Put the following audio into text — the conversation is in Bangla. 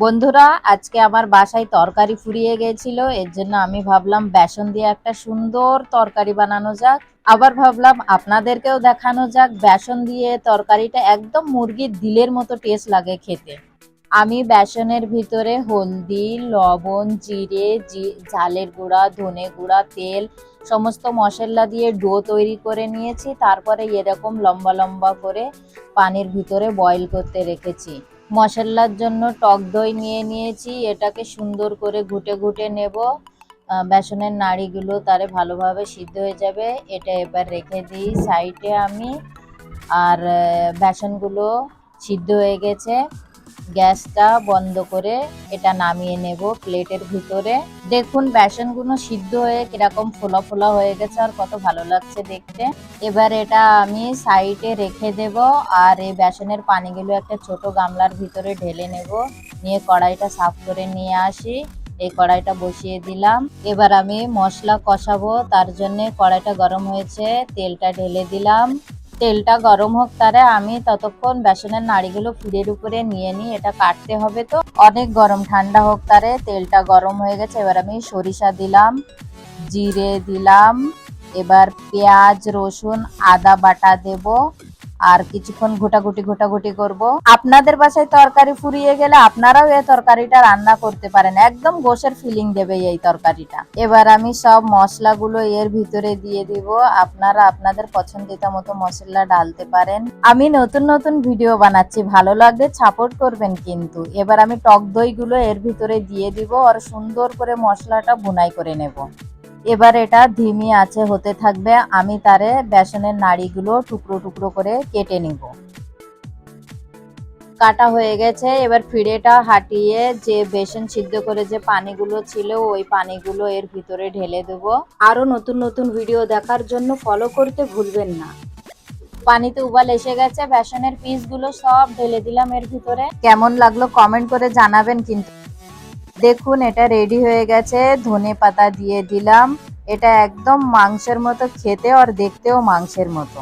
বন্ধুরা, আজকে আমার বাসায় তরকারি ফুরিয়ে গেছিল। এর জন্য আমি ভাবলাম বেসন দিয়ে একটা সুন্দর তরকারি বানানো যাক। আবার ভাবলাম আপনাদেরকেও দেখানো যাক বেসন দিয়ে তরকারিটা একদম মুরগির দিলের মতো টেস্ট লাগে খেতে। আমি বেসনের ভিতরে হলদি, লবণ, জিরে, ঝালের গুঁড়া, ধনে গুঁড়া, তেল সমস্ত মশলা দিয়ে ডো তৈরি করে নিয়েছি। তারপরে এরকম লম্বা লম্বা করে পানির ভিতরে বয়েল করতে রেখেছি। মশলার জন্য টক দই নিয়ে নিয়েছি, এটাকে সুন্দর করে ঘুটে ঘুটে নেব। বেসনের নাড়িগুলো তারে ভালোভাবে সিদ্ধ হয়ে যাবে। এটা এবার রেখে দিই সাইডে আমি। আর বেসনগুলো সিদ্ধ হয়ে গেছে, গ্যাসটা বন্ধ করে এটা নামিয়ে নেব প্লেটের ভিতরে। দেখুন বেসনগুলো সিদ্ধ হয়ে কিরকম ফোলা ফোলা হয়ে গেছে আর কত ভালো লাগছে দেখতে। এবার এটা আমি সাইডে রেখে দেব। আর এই বেসনের পানিগুলো একটা ছোট গামলার ভিতরে ঢেলে নেব। নিয়ে কড়াইটা সাফ করে নিয়ে আসি। এই কড়াইটা বসিয়ে দিলাম। এবার আমি মশলা কষাবো, তার জন্য কড়াইটা গরম হয়েছে, তেলটা ঢেলে দিলাম। তেলটা গরম হোক, তারে আমি ততক্ষণ বেসনের নাড়িগুলো ফুলের উপরে নিয়ে নিই। এটা কাটতে হবে তো অনেক গরম, ঠান্ডা হোক তারে। তেলটা গরম হয়ে গেছে, এবার আমি সরিষা দিলাম, জিরে দিলাম। এবার পেঁয়াজ, রসুন, আদা বাটা দেব। আর কিছুক্ষণ ঘোটাঘুটি করব। আপনাদের বাসায় তরকারি ফুরিয়ে গেলে আপনারাও এই তরকারিটা রান্না করতে পারেন, একদম গোশের ফিলিং দেবে এই তরকারিটা। এবার আমি সব মশলাগুলো এর ভিতরে দিয়ে দিব। আপনারা আপনাদের পছন্দিত মতো মশলা ঢালতে পারেন। আমি নতুন নতুন ভিডিও বানাচ্ছি, ভালো লাগলে সাপোর্ট করবেন কিন্তু। এবার আমি টক দই গুলো এর ভিতরে দিয়ে দিব আর সুন্দর করে মশলাটা ভুনাই করে নেব। এবার এটা ধিমি আঁচে হতে থাকবে। আমি তারে বেসনের নাড়িগুলো টুকরো টুকরো করে কেটে নিব। কাটা হয়ে গেছে, এবার ফিরেটা হাঁটিয়ে যে বেসন সিদ্ধ করে যে পানিগুলো ছিল ওই পানিগুলো এর ভিতরে ঢেলে দেব। আরো নতুন নতুন ভিডিও দেখার জন্য ফলো করতে ভুলবেন না। পানিতে উবাল এসে গেছে, বেসনের পিসগুলো সব ঢেলে দিলাম এর ভিতরে। কেমন লাগলো কমেন্ট করে জানাবেন কিন্তু। দেখুন এটা রেডি হয়ে গেছে, ধনে পাতা দিয়ে দিলাম। এটা একদম মাংসের মতো খেতে আর দেখতেও মাংসের মতো।